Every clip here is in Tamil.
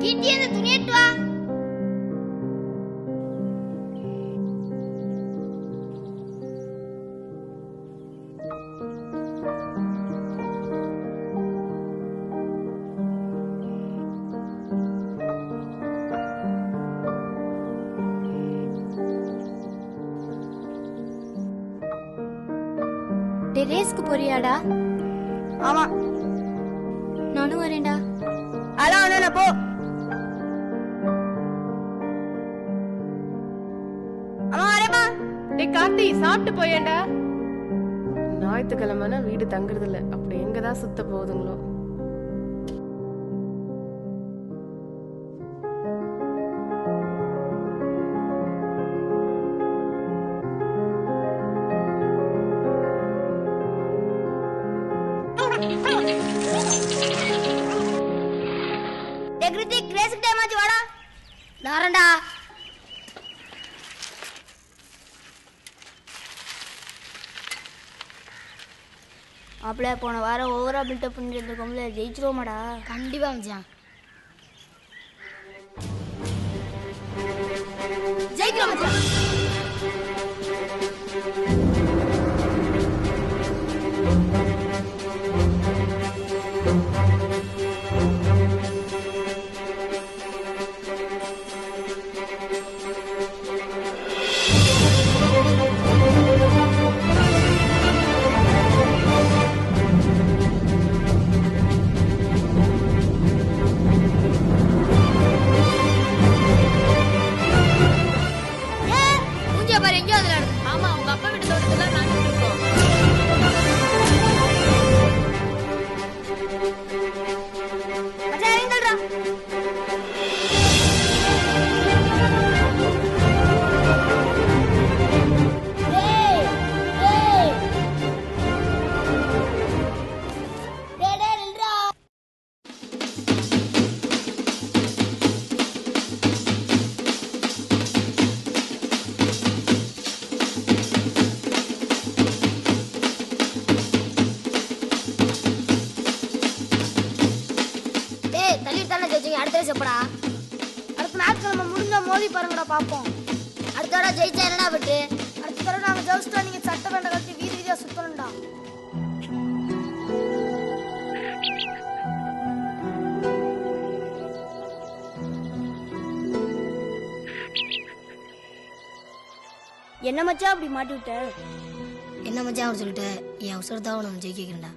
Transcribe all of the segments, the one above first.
கீர்த்தி அந்த துணி எடுத்து வா. ரேஸ்க்கு போறியாடா? ஆமா. நானும் வரேன்டா. அதான் ஒண்ணு போ. அம்மா வரேம்மா. டேய் கார்த்தி, சாப்பிட்டு போயேன்டா. ஞாயிற்றுக்கிழமைனா வீடு தங்குறது இல்ல, அப்படி எங்கதான் சுத்த போகுதுங்களோ. தாரண்டா. அப்படியே போன வாரம் ஓவரா பில்டப் பண்ணிட்டு இருந்திருக்கோம்ல, ஜெயிச்சிருவோமாடா? கண்டிப்பா மச்சான் ஜெயிக்கிறோம் மச்சான். ஆமா, உங்க அப்பா வீட்டு தோட்டத்துல நாங்க இருக்கோம். அடுத்த ஞாயிற்றுக்கிழமை முடிஞ்சா மோதி பாருங்கடா பாப்போம். அடுத்த தடவை ஜெயிச்சா என்னடா விட்டு? அடுத்த தடவை நாங்க ஜெயிச்சிட்டா நீங்க சட்டை வேண்ட கட்டி வீதி வீதியா சுத்தணும்டா. என்ன மச்சான் அப்படி மாட்டி விட்ட? என்ன மச்சான் அவர் சொல்லிட்ட? என் அவசரத்தாக நம்ம ஜெயிக்க வைக்கிறேன்டா.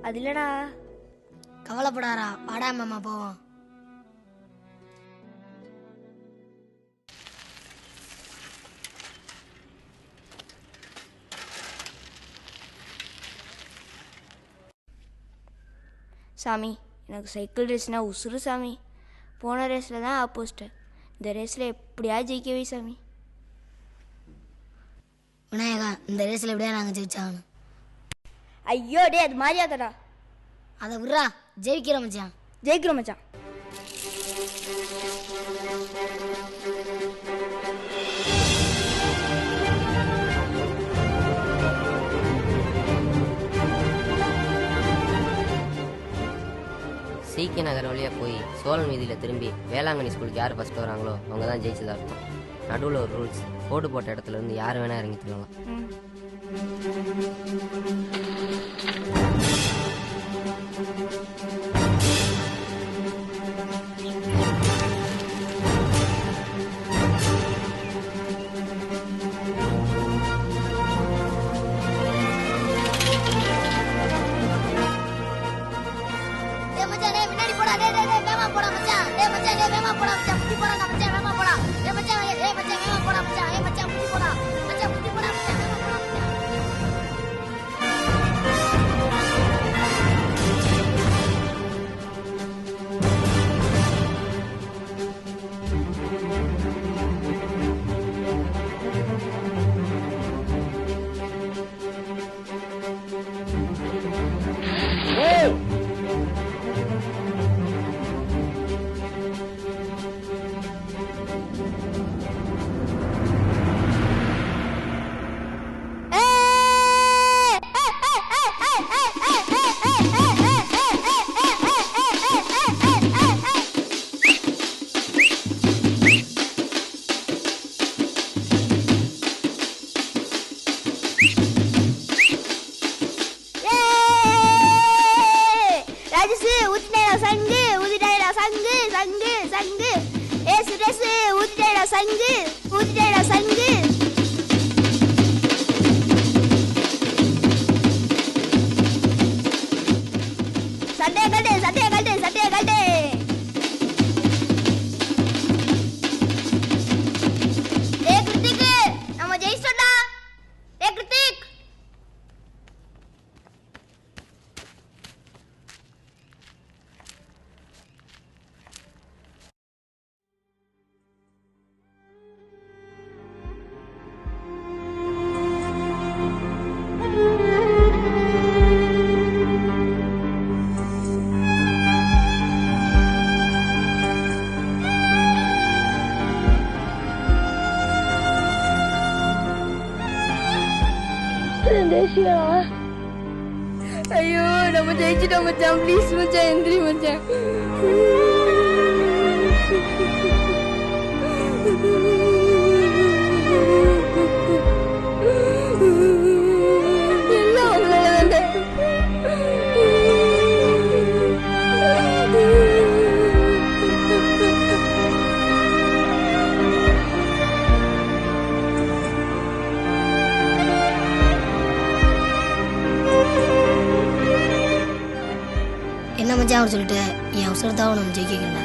அது இல்லடா. கவலைப்படாரா, வாடா மாமா போவோம். சாமி, எனக்கு சைக்கிள் ரேஸ்னா உசுறு சாமி. போன ரேஸில் தான் ஆப்போசிட். இந்த ரேஸில் எப்படியாவது ஜெயிக்கவே சாமி. விநாயகா, இந்த ரேஸில் எப்படியா நாங்கள் ஜெயிச்சாகணும். ஐயோ டே, அது மாதிரியாதடா. அதை விட்றா, ஜெயிக்கிறோம் மச்சான். ஜெயிக்கிறோம் மச்சான். சீக்கிய நகர் வழியாக போய் சோழன் வீதியில் திரும்பி வேளாங்கண்ணி ஸ்கூலுக்கு யார் ஃபஸ்ட்டு வராங்களோ அவங்க தான் ஜெயிச்சதாக இருக்கும். நடுவில் ஒரு ரூல்ஸ், கோடு போட்ட இடத்துல இருந்து யார் வேணால் இறங்கிக்கலாம். சங்கு ஏசு ரேசு ஊத்திட்டேடா சங்கு ஊத்திட்டேடா சங்கு. சட்டையை கட்டு சட்டையை கட்டு சட்டையை கட்டு. ஏ கிருத்திக் நம்ம ஜெயிச்சிட்டோம்டா. ஏ கிருத்திக் ஐயோ நம்ம ஜெயிச்சிட்டோம் மச்சான். ப்ளீஸ் மச்சான் எந்திரி மச்சான். எல்லாம் உங்களால என்ன மச்சான் அவர் சொல்லிட்டு என் அவசரத்தாக நம்ம ஜெயிக்கல.